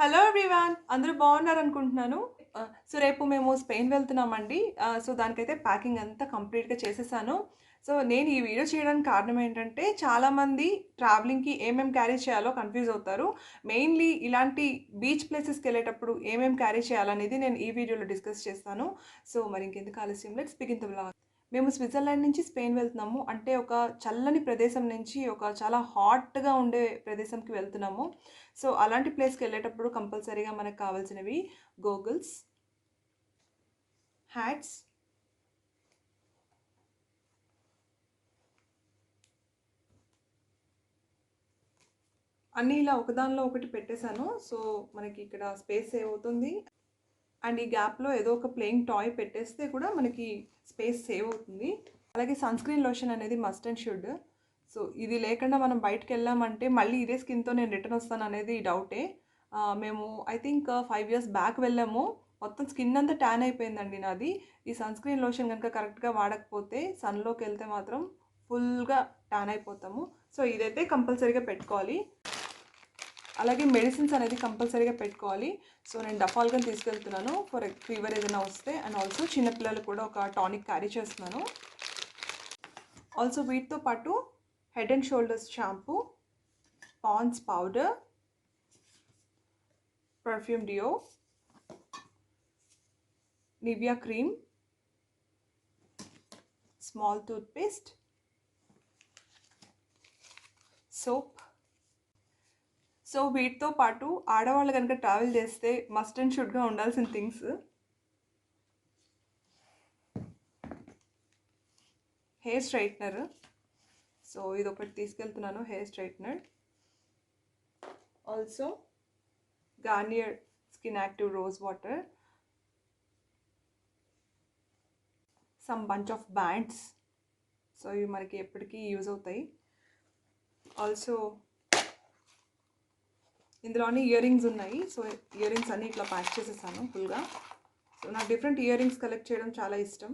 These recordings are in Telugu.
హలో ఎవ్రీవన్, అందరూ బాగున్నారు అనుకుంటున్నాను. సో రేపు మేము స్పెయిన్ వెళ్తున్నామండి. సో దానికైతే ప్యాకింగ్ అంతా కంప్లీట్‌గా చేసేసాను. సో నేను ఈ వీడియో చేయడానికి కారణం ఏంటంటే, చాలామంది ట్రావెలింగ్‌కి ఏమేం క్యారీ చేయాలో కన్‌ఫ్యూజ్ అవుతారు. మెయిన్‌లీ ఇలాంటి బీచ్ ప్లేసెస్‌కెళ్ళేటప్పుడు ఏమేం క్యారీ చేయాలనేది నేను ఈ వీడియోలో డిస్కస్ చేస్తాను. సో మరి ఇంకెందుకు ఆలస్యం, లెట్స్ బిగిన్ ద వ్లాగ్. మేము స్విట్జర్లాండ్ నుంచి స్పెయిన్ వెళ్తున్నాము. అంటే ఒక చల్లని ప్రదేశం నుంచి ఒక చాలా హాట్‌గా ఉండే ప్రదేశంకి వెళ్తున్నాము. సో అలాంటి ప్లేస్‌కి వెళ్ళేటప్పుడు కంపల్సరీగా మనకు కావాల్సినవి గోగుల్స్, హ్యాట్స్, అన్నీ ఇలా ఒకదానిలో ఒకటి పెట్టేశాను. సో మనకి ఇక్కడ స్పేస్ సేవ్ అవుతుంది. అండ్ ఈ గ్యాప్‌లో ఏదో ఒక ప్లేయింగ్ టాయ్ పెట్టేస్తే కూడా మనకి స్పేస్ సేవ్ అవుతుంది. అలాగే సన్‌స్క్రీన్ లోషన్ అనేది మస్ట్ అండ్ షుడ్. సో ఇది లేకుండా మనం బయటికెళ్ళామంటే మళ్ళీ ఇదే స్కిన్‌తో నేను రిటర్న్ వస్తాననేది డౌటే. మేము ఐ థింక్ 5 ఇయర్స్ బ్యాక్ వెళ్ళాము. మొత్తం స్కిన్ అంతా ట్యాన్ అయిపోయిందండి నాది. ఈ సన్‌స్క్రీన్ లోషన్ గనుక కరెక్ట్‌గా వాడకపోతే సన్‌లోకెళ్తే మాత్రం ఫుల్‌గా ట్యాన్ అయిపోతాము. సో ఇదైతే కంపల్సరీగా పెట్టుకోవాలి. అలాగే మెడిసిన్స్ అనేది కంపల్సరీగా పెట్టుకోవాలి. సో నేను డఫాల్ గన్ తీసుకెళ్తున్నాను ఫర్ ఫీవర్ ఏదైనా వస్తే. అండ్ ఆల్సో చిన్నపిల్లలు కూడా ఒక టానిక్ క్యారీ చేస్తున్నాను. ఆల్సో వీటితో పాటు head and shoulders shampoo, Pond's powder, perfume deo, Nivea cream, small toothpaste, soap. So వీటితో పాటు ఆడవాళ్ళు కనుక ట్రావెల్ చేస్తే మస్ట్ అండ్ షుడ్గా ఉండాల్సిన థింగ్స్ హెయిర్ స్ట్రైట్నర్. సో ఇది ఒకటి తీసుకెళ్తున్నాను, hair straightener. Also Garnier skin active rose water, some bunch of bands. So ఇవి మనకి ఎప్పటికీ యూజ్ అవుతాయి. ఆల్సో ఇందులోని ఇయర్ రింగ్స్ ఉన్నాయి. సో ఇయర్ రింగ్స్ అన్నీ ఇట్లా ప్యాక్ చేసేసాను ఫుల్గా. సో నాకు డిఫరెంట్ ఇయర్ రింగ్స్ కలెక్ట్ చేయడం చాలా ఇష్టం.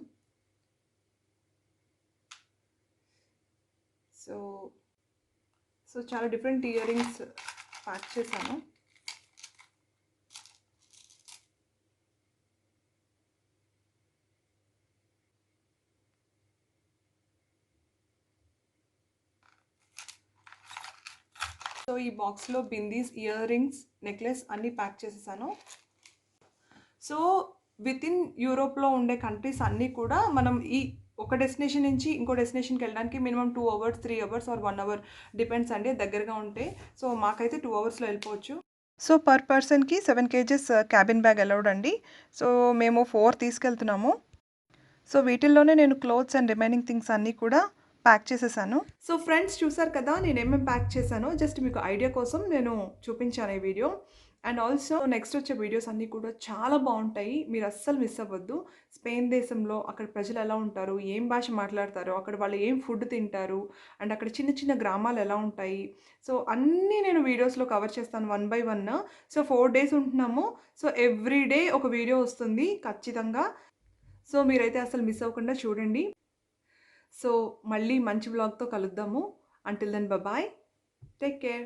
సో సో చాలా డిఫరెంట్ ఇయర్ రింగ్స్ ప్యాక్ చేశాను. సో ఈ బాక్స్లో బిందీస్, ఇయర్ రింగ్స్, నెక్లెస్ అన్నీ ప్యాక్ చేసేసాను. సో వితిన్ యూరోప్లో ఉండే కంట్రీస్ అన్నీ కూడా మనం ఈ ఒక డెస్టినేషన్ నుంచి ఇంకో డెస్టినేషన్కి వెళ్ళడానికి minimum 2 hours, 3 hours or 1 hour depends అండి, దగ్గరగా ఉంటే. సో మాకైతే 2 అవర్స్లో వెళ్ళిపోవచ్చు. సో పర్ పర్సన్కి 7 కేజెస్ క్యాబిన్ బ్యాగ్ అలౌడ్ అండి. సో మేము 4 తీసుకెళ్తున్నాము. సో వీటిల్లోనే నేను క్లోత్స్ అండ్ రిమైనింగ్ థింగ్స్ అన్నీ కూడా ప్యాక్ చేసేసాను. సో ఫ్రెండ్స్, చూసారు కదా నేను ఏమేమి ప్యాక్ చేశానో. జస్ట్ మీకు ఐడియా కోసం నేను చూపించాను ఈ వీడియో. అండ్ ఆల్సో నెక్స్ట్ వచ్చే వీడియోస్ అన్నీ కూడా చాలా బాగుంటాయి, మీరు అస్సలు మిస్ అవ్వద్దు. స్పెయిన్ దేశంలో అక్కడ ప్రజలు ఎలా ఉంటారు, ఏం భాష మాట్లాడతారు, అక్కడ వాళ్ళు ఏం ఫుడ్ తింటారు, అండ్ అక్కడ చిన్న చిన్న గ్రామాలు ఎలా ఉంటాయి. సో అన్నీ నేను వీడియోస్లో కవర్ చేస్తాను one by one. So 4 days ఉంటున్నాము. సో ఎవ్రీ డే ఒక వీడియో వస్తుంది ఖచ్చితంగా. సో మీరైతే అసలు మిస్ అవ్వకుండా చూడండి. సో మళ్ళీ మంచి వ్లాగ్తో కలుద్దాము. Until then bye, take care.